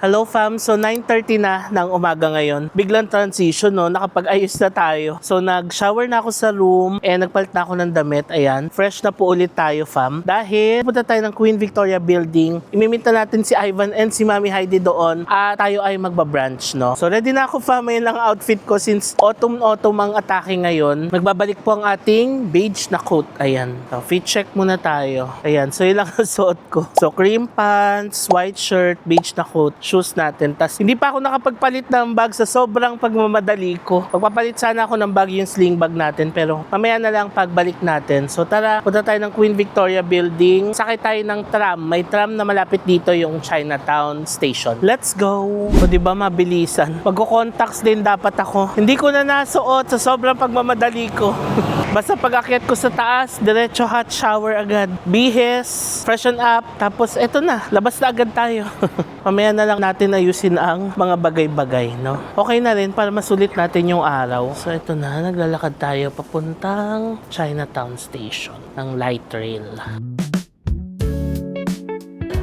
Hello fam, so 9:30 na ng umaga ngayon. Biglang transition no, nakapag-ayos na tayo. So nag-shower na ako sa room and nagpalit na ako ng damit. Ayan, fresh na po ulit tayo fam. Dahil punta tayo ng Queen Victoria Building. Imiminta natin si Ivan and si Mami Heidi doon at tayo ay magbabrunch no. So ready na ako fam, ayan lang ang outfit ko since autumn ang atake ngayon. Magbabalik po ang ating beige na coat. Ayan, so, fit check muna tayo. Ayan, so yun lang ang suot ko. So cream pants, white shirt, beige na coat, shoes natin. Tas hindi pa ako nakapagpalit ng bag sa sobrang pagmamadali ko. Pagpapalit sana ako ng bag yung sling bag natin pero mamaya na lang pagbalik natin. So tara, punta tayo ng Queen Victoria Building. Sakay tayo ng tram. May tram na malapit dito yung Chinatown Station. Let's go! O diba mabilisan? Magko-contacts din dapat ako. Hindi ko na nasuot sa sobrang pagmamadali ko. Basta pag-akyat ko sa taas, diretso hot shower agad. Bihis, freshen up, tapos eto na, labas na agad tayo. Mamaya na lang natin ayusin ang mga bagay-bagay, no? Okay na rin para masulit natin yung araw. So eto na, naglalakad tayo papuntang Chinatown Station ng light rail.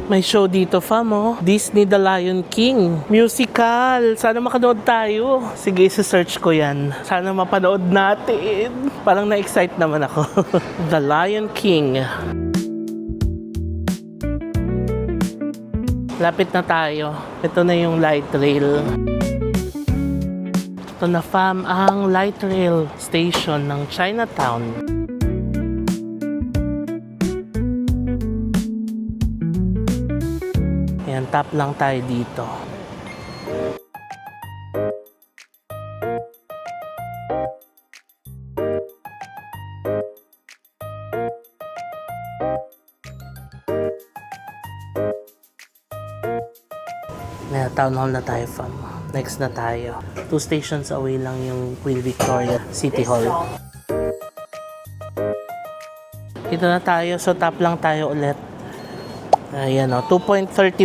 May show dito fam oh. Disney The Lion King musical. Sana makanood tayo. Sige, search ko yan. Sana mapanood natin. Parang na-excite naman ako. The Lion King. Lapit na tayo. Ito na yung light rail. Ito na fam ang light rail station ng Chinatown. Ayan, tap lang tayo dito. Ayan, town hall na tayo fam. Next na tayo. 2 stations away lang yung Queen Victoria City Hall. Dito na tayo, so tap lang tayo ulit. Ayan o, $2.31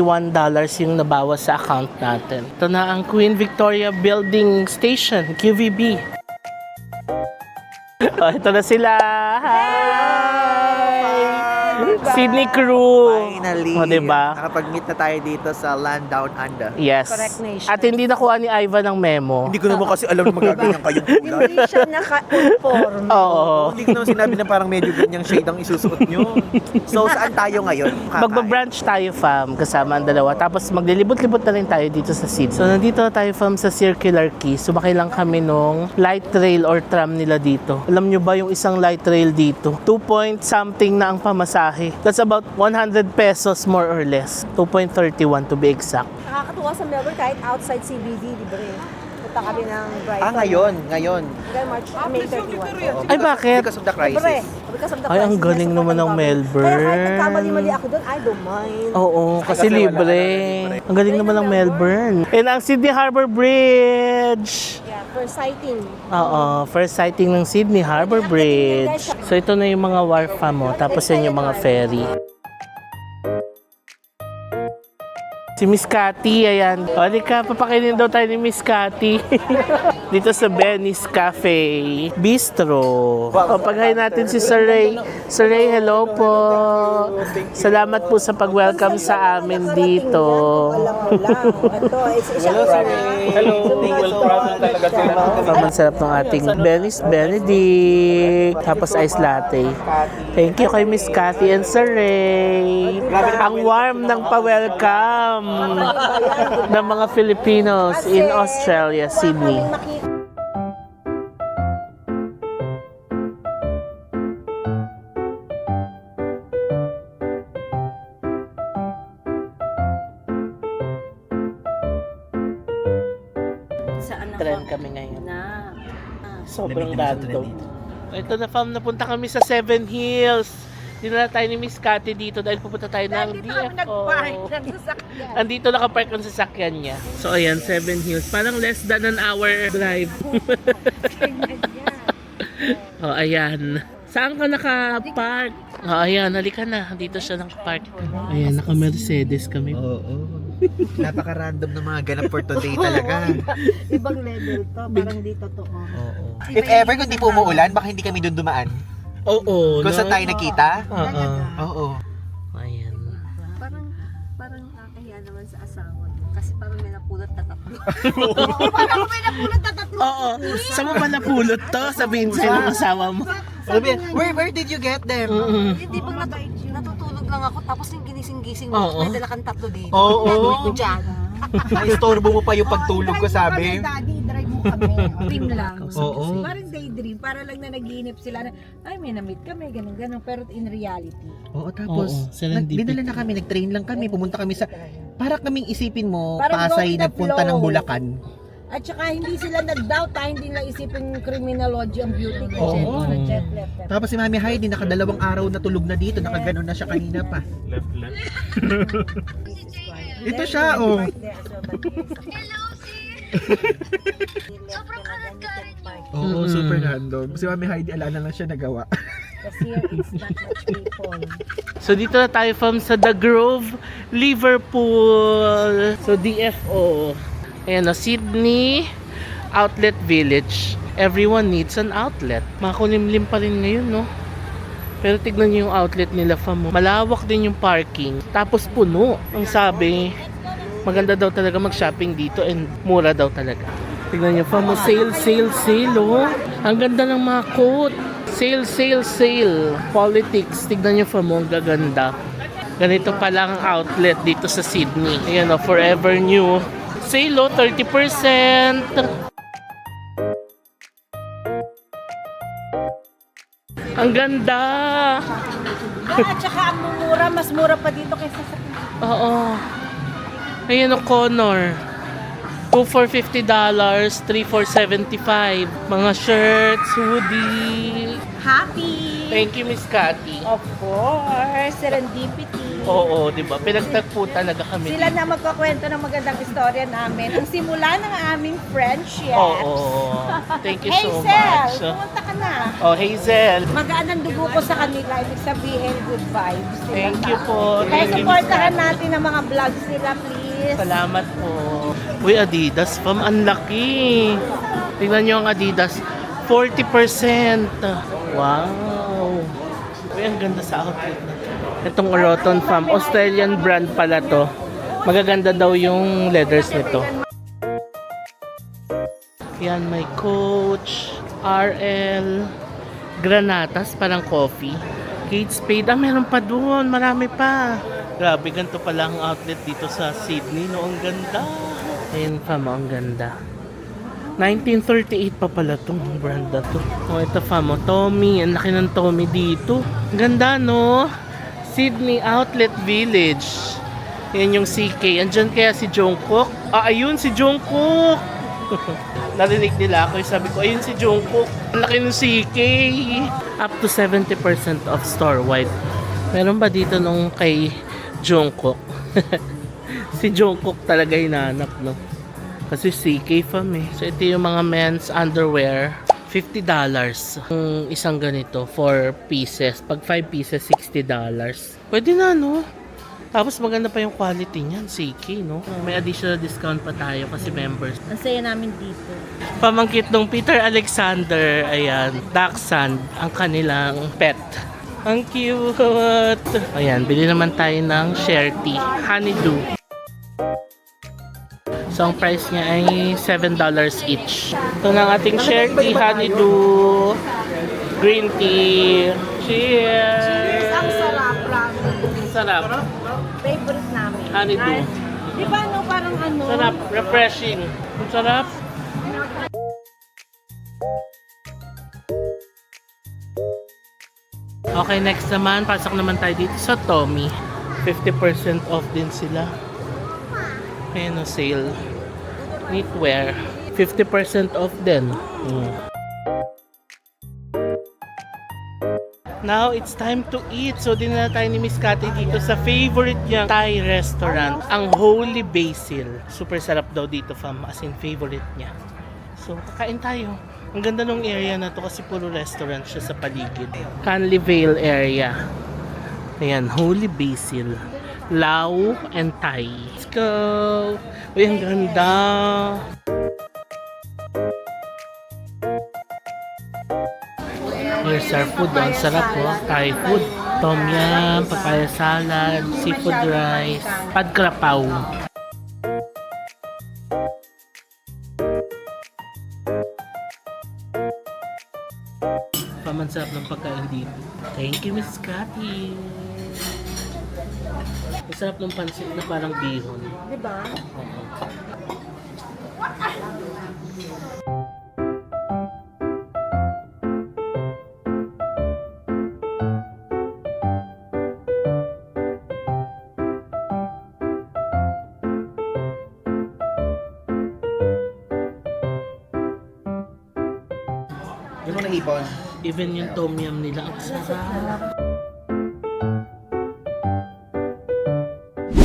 yung nabawas sa account natin. Ito na ang Queen Victoria Building Station, QVB. Oh, ito na sila! Hi! Sydney crew! Finally! O, diba? Nakapag-meet na tayo dito sa Land Down Under. Yes. Correct nation. At hindi nakuha ni Ivan ang memo. Hindi ko naman kasi alam na magaganyan kayong kulay. Hindi siya naka-uniform. Oo. Hindi ko naman sinabi na parang medyo ganyang shade ang isusuot nyo. So, saan tayo ngayon? Kakain? Magbabranch tayo fam, kasama ang dalawa. Tapos maglilibot-libot na rin tayo dito sa Sid. So nandito na tayo fam sa Circular Quay. Sumakay lang kami nung light rail or tram nila dito. Alam nyo ba yung isang light rail dito? 2 point something na ang pamasahe. That's about 100 pesos more or less. 2.31 to be exact. Nakakatuwa sa Melbourne kahit outside CBD, libre. Punta kami ng Brighton. Ngayon. Hanggang May 31. Ay, bakit? Because of the Libre. crisis. Because of the Ay, ang crisis, galing yes, naman ng support Melbourne. Kaya kahit nagkamali-mali ako doon, I don't mind. Oo, kasi Kasi wala libre. na, Ang galing naman ng Melbourne. And ang Sydney Harbour Bridge. Yeah, first sighting. Oo, first sighting ng Sydney Harbour Bridge. So ito na yung mga wharf mo, tapos yan yung mga ferry. Si Miss Cathy, ayan. O, ka, papakainin daw tayo ni Miss Cathy. Dito sa Benny's Cafe Bistro. O, paghay natin si Sir Ray. Sir Ray, hello po. Salamat po sa pag-welcome sa amin dito. Alam mo lang. Ito, isa ko na. Hello. Welcome talaga sila. Ang sarap ng ating Benny's Benedict. Tapos ice latte. Thank you kay Miss Cathy and Sir Ray. Ang warm ng pa-welcome ng mga Filipinos in Australia, Sydney. Saan na Trend ka? kami ngayon. Na. Sobrang random. Ito na fam, napunta kami sa Seven Hills. Dinala tayo ni Miss Cathy dito dahil pupunta tayo ng DFO. Andito nakapark ang sasakyan niya. So ayan, Seven Hills. Parang less than an hour drive. Oh, ayan. Saan ka nakapark? Oh, ayan, halika na. Dito siya nakapark. Ayan, naka-Mercedes kami. Oo. Napaka-random ng mga ganap for today talaga. Ibang level to, parang dito to. Oo. If ever kung di po umuulan, baka hindi kami doon dumaan. Oo. Kung saan tayo nakita? Oo. Oo. Ayan. Parang nakakahiya naman sa asawa. Kasi parang may napulot na tatlo. Oo, parang may napulot na tatlo. Oo. Saan mo ba napulot to? Sabihin sa'yo ng asawa mo. Sabi, where did you get them? Hindi pag natutulog lang ako, tapos yung ginising-gising Oo. mo, may dala kang tatlo dito. Oo. Gagawin ko dyan. Naistorbo mo pa yung pagtulog ko, sabi. Daddy, drive mo kami. Dream lang. Oo. Parang daydream, para lang na nagiinip sila na, ay may na-meet kami, ganun-ganun. Pero in reality, Oo, tapos, Oo, serendipity. dinala na kami, nag-train lang kami, pumunta kami sa, para kaming isipin mo, Parang Pasay, go with the nagpunta ng flow. Bulacan. at saka hindi sila nag-doubt hindi nila isipin criminology ang beauty Oo. pageant na jet left. Tapos si Mami Heidi, nakadalawang araw na tulog na dito, nakaganon na siya kanina pa. Left. Ito siya, oh. Sobrang karat-karat niyo. Oo, super random. Si Mami Heidi, ala na lang siya nagawa. Kasi here it's not much people. So dito na tayo from sa The Grove, Liverpool. So DFO. Ayan o, Sydney Outlet Village. Everyone needs an outlet. Makulimlim pa rin ngayon, no? Pero tignan niyo yung outlet nila, fam. Malawak din yung parking. Tapos puno. Ang sabi, maganda daw talaga mag-shopping dito and mura daw talaga. Tignan niyo, fam. Sale, oh. Ang ganda ng mga coat. Sale. Politics. Tignan niyo, fam. Ang gaganda. Ganito pala ang outlet dito sa Sydney. Ayan o, Forever New. Sale, oh, 30%. Ang ganda. At saka ang mura, mas mura pa dito kaysa sa Oo. Ayan o, Connor. 2 for $50, 3 for $75. Mga shirts, hoodie. happy. Thank you, Miss Cathy. Of course, serendipity. Oo, di ba? Pinagtagpo talaga kami. Sila na magkakwento ng magandang istorya namin. Ang simula ng aming friendship. Oo. Thank you so Hazel, much. pumunta ka na. Oh, Hazel. Magaan ang dugo ko sa kanila. Ibig sabihin, good vibes. Thank you po. Kaya Thank you, Miss supportahan Cathy. natin ang mga vlogs nila, please. Salamat po. Uy, Adidas, fam, ang laki. Tingnan nyo ang Adidas. 40%. Wow. Uy, ang ganda sa outfit na to. Itong Oroton, fam. Australian brand pala to. Magaganda daw yung leathers nito. Yan, may Coach, RL, Granatas, parang coffee. Kate Spade, meron pa doon. Marami pa. Grabe, ganito pala ang outlet dito sa Sydney. No, ang ganda. Ayun, fam, ang ganda. 1938 pa pala itong brand na to. Oh, ito, fam, Tommy. Ang laki ng Tommy dito. Ang ganda, no? Sydney Outlet Village. Yan yung CK. Andyan kaya si Jungkook? Ayun, si Jungkook! Narinig nila ako. Sabi ko, ayun si Jungkook. Ang laki ng CK. Up to 70% off store-wide. Meron ba dito nung kay Jungkook? Si Jungkook talaga hinanap, no? Kasi CK fam eh. So ito yung mga men's underwear. $50. Yung isang ganito, 4 pieces. Pag 5 pieces, $60. Pwede na, no? Tapos maganda pa yung quality niyan, CK, no? May additional discount pa tayo kasi members. Ang saya namin dito. Pamangkit nung Peter Alexander, ayan, Dachshund, ang kanilang pet. Ang cute! Ayan, bili naman tayo ng Sherty, Honeydew. So, ang price niya ay $7 each. Ito na ang ating Sherty, Honeydew, green tea. Cheers! Ang sarap, promise. Sarap. Favorite namin. Honeydew. Di ba no, parang ano? Sarap, refreshing. Ang sarap. Okay, next naman, pasok naman tayo dito sa Tommy. 50% off din sila. Ayan o, sale. Knitwear. 50% off din. Now, it's time to eat. So, din na tayo ni Miss Cathy dito sa favorite niyang Thai restaurant, ang Holy Basil. Super sarap daw dito, fam. As in, favorite niya. So, kakain tayo. Ang ganda ng area na to kasi puro restaurant siya sa paligid. Canley Vale area. Ayan, Holy Basil. Lao and Thai. Let's go! Uy, ang ganda! Here's our food. Ang sarap po. Thai food. Tom yum, papaya salad, seafood rice, pad krapao. dito. Thank you, Miss Cathy. Masarap ng pansit na parang bihon. Di ba? Oo. Yung mga naipon. Even yung tom yum nila, ang sarap.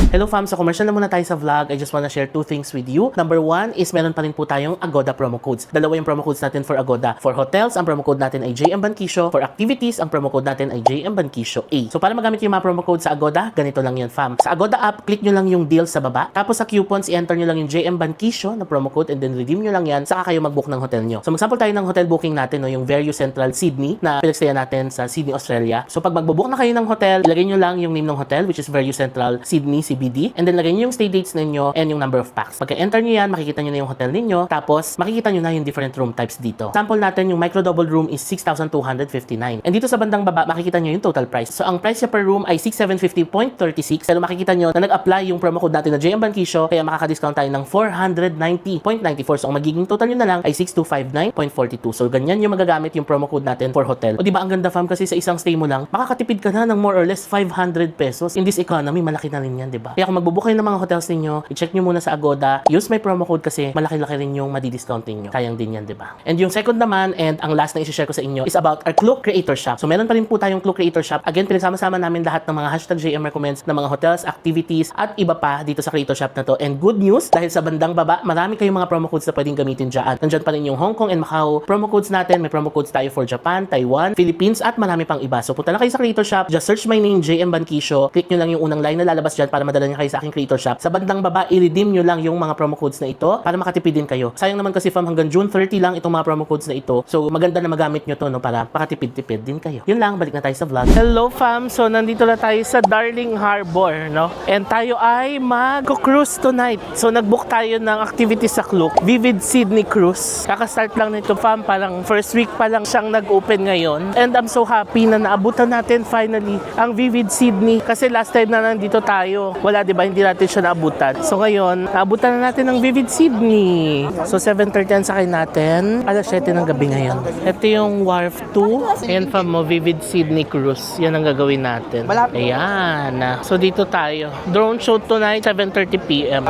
Hello fam, sa commercial na muna tayo sa vlog. I just wanna share two things with you. Number one is meron pa rin po tayong Agoda promo codes. Dalawa yung promo codes natin for Agoda. For hotels, ang promo code natin ay JM Bankisyo. For activities, ang promo code natin ay JM Bankisyo A. So para magamit yung mga promo code sa Agoda, ganito lang yan fam. Sa Agoda app, click nyo lang yung deal sa baba. Tapos sa coupons, i-enter nyo lang yung JM Bankisyo na promo code and then redeem nyo lang yan. Saka kayo mag-book ng hotel nyo. So mag-sample tayo ng hotel booking natin, no, yung Verio Central Sydney na pinagstaya natin sa Sydney, Australia. So pag mag-book na kayo ng hotel, ilagay nyo lang yung name ng hotel, which is Verio Central Sydney CBD. And then lagay nyo yung stay dates ninyo and yung number of packs. Pagka-enter nyo yan, makikita nyo na yung hotel ninyo. Tapos, makikita nyo na yung different room types dito. Sample natin, yung micro double room is 6,259. And dito sa bandang baba, makikita nyo yung total price. So, ang price niya per room ay 6,750.36. Pero makikita nyo na nag-apply yung promo code natin na JM Bankisyo, kaya makaka-discount tayo ng 490.94. So, ang magiging total nyo na lang ay 6,259.42. So, ganyan yung magagamit yung promo code natin for hotel. O diba, ang ganda fam, kasi sa isang stay mo lang, makakatipid ka na ng more or less 500 pesos. In this economy, malaki na rin yan, diba? Kaya kung magbubook kayo ng mga hotels ninyo, i-check nyo muna sa Agoda, use my promo code kasi malaki-laki rin yung madi-discount ninyo. Sayang din yan, di ba? And yung second naman, and ang last na i-share ko sa inyo, is about our Klook Creator Shop. So meron pa rin po tayong Klook Creator Shop. Again, pinagsama-sama namin lahat ng mga hashtag JM recommends ng mga hotels, activities, at iba pa dito sa Creator Shop na to. And good news, dahil sa bandang baba, marami kayong mga promo codes na pwedeng gamitin dyan. Nandyan pa rin yung Hong Kong and Macau promo codes natin. May promo codes tayo for Japan, Taiwan, Philippines, at marami pang iba. So punta na kayo sa Creator Shop, just search my name, JM Bankisyo. Click nyo lang yung unang line na lalabas dyan para madala nyo kayo sa aking Creator Shop. Sa bandang baba, i-redeem nyo lang yung mga promo codes na ito para makatipid din kayo. Sayang naman kasi fam, hanggang June 30 lang itong mga promo codes na ito. So maganda na magamit nyo to, no, para makatipid-tipid din kayo. Yun lang, balik na tayo sa vlog. Hello fam, so nandito na tayo sa Darling Harbor, no? And tayo ay mag-cruise tonight. So nag-book tayo ng activity sa Klook, Vivid Sydney Cruise. Kaka-start lang nito fam, parang first week pa lang siyang nag-open ngayon. And I'm so happy na naabutan natin finally ang Vivid Sydney. Kasi last time na nandito tayo, wala, di ba? Hindi natin siya naabutan. So ngayon, naabutan na natin ang Vivid Sydney. So 7:30 ang sakay natin. Alas 7 ng gabi ngayon. Ito yung Wharf 2. Ayan pa mo, Vivid Sydney Cruise. Yan ang gagawin natin. Ayan. So dito tayo. Drone show tonight, 7:30 p.m.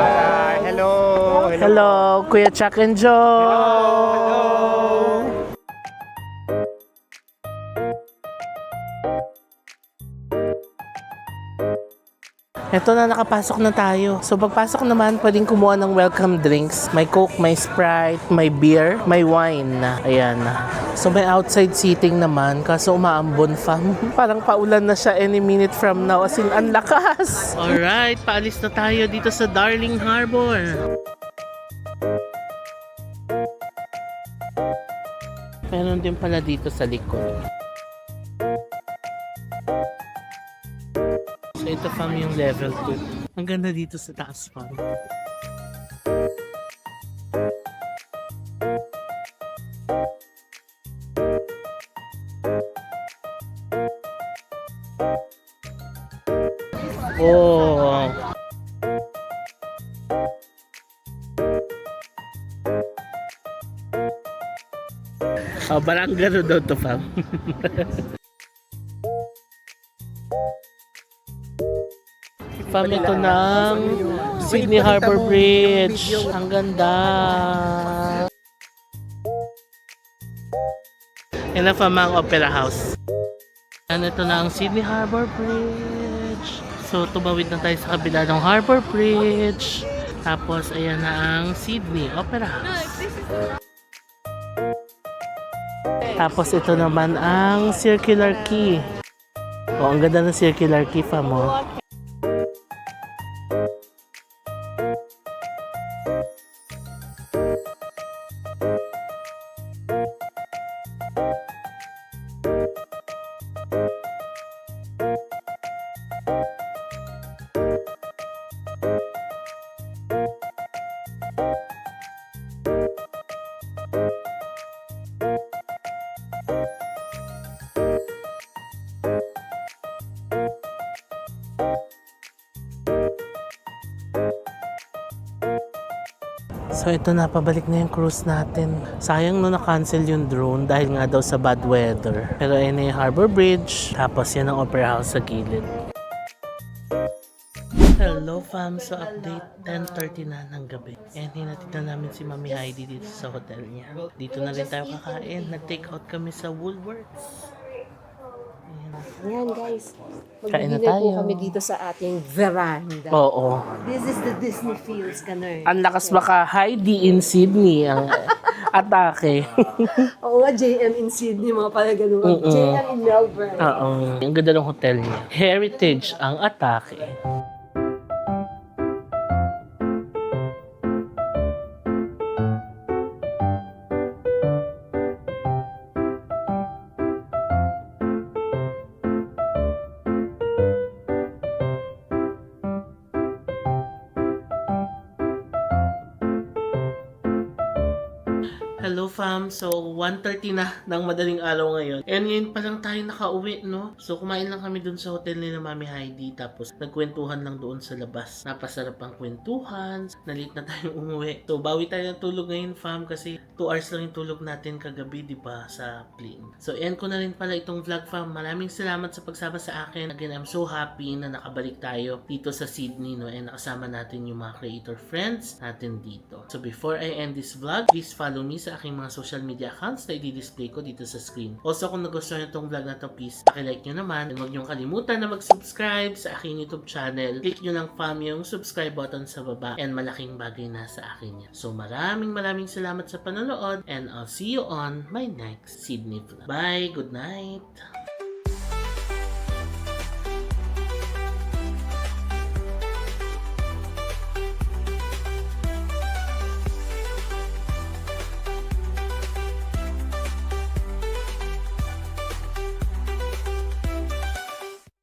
Hello! Hello, Kuya Chuck and Joe. Hello! Eto na, nakapasok na tayo. So pagpasok naman, pwedeng kumuha ng welcome drinks. May Coke, may Sprite, may beer, may wine. Ayan. So may outside seating naman, kaso umaambon fam. Parang paulan na siya any minute from now, as in ang lakas. Alright, paalis na tayo dito sa Darling Harbor. Meron din pala dito sa likod. So ito fam yung level 2. Ang ganda dito sa taas fam. Oh. Oh, parang gano'n daw to fam. Fam, ito ng Sydney Harbour Bridge. Ang ganda. Yan na fam ang Opera House. Yan, ito na ang Sydney Harbour Bridge. So, tumawid na tayo sa kabila ng Harbour Bridge. Tapos, ayan na ang Sydney Opera House. Tapos, ito naman ang Circular Quay. Oh, ang ganda ng Circular Quay fam mo. So ito na, pabalik na yung cruise natin. Sayang no na-cancel yung drone dahil nga daw sa bad weather. Pero ayun na yung Harbor Bridge, tapos yan ang Opera House sa gilid. Hello fam, so update 10:30 na ng gabi. And hinatid na namin si Mami Heidi dito sa hotel niya. Dito na rin tayo kakain. Nag-take out kami sa Woolworths. Ayan guys, Kain na mag-dinner po tayo. kami dito sa ating veranda. Oo. This is the Disney Fields, ganun. Ang lakas baka Heidi in Sydney ang atake. Oo nga, JM in Sydney, mga pala ganun. JM in Melbourne. Oo. Ang ganda ng hotel niya. Heritage ang atake. Hello fam, so 1:30 na ng madaling araw ngayon. And ngayon pa lang tayo nakauwi, no? So kumain lang kami dun sa hotel nila Mami Heidi, tapos nagkwentuhan lang doon sa labas. Napasarap ang kwentuhan, nalit na tayong umuwi. So bawi tayo ng tulog ngayon fam kasi 2 hours lang yung tulog natin kagabi, di ba, sa plane. So end ko na rin pala itong vlog fam. Maraming salamat sa pagsama sa akin. Again, I'm so happy na nakabalik tayo dito sa Sydney, no? And nakasama natin yung mga creator friends natin dito. So before I end this vlog, please follow me sa aking mga social media accounts na i-display ko dito sa screen. Also, kung nagustuhan nyo itong vlog na to, please pakilike nyo naman. And huwag nyo kalimutan na mag-subscribe sa aking YouTube channel. Click nyo lang fam yung subscribe button sa baba and malaking bagay na sa akin yan. So maraming salamat sa panonood and I'll see you on my next Sydney vlog. Bye! Good night!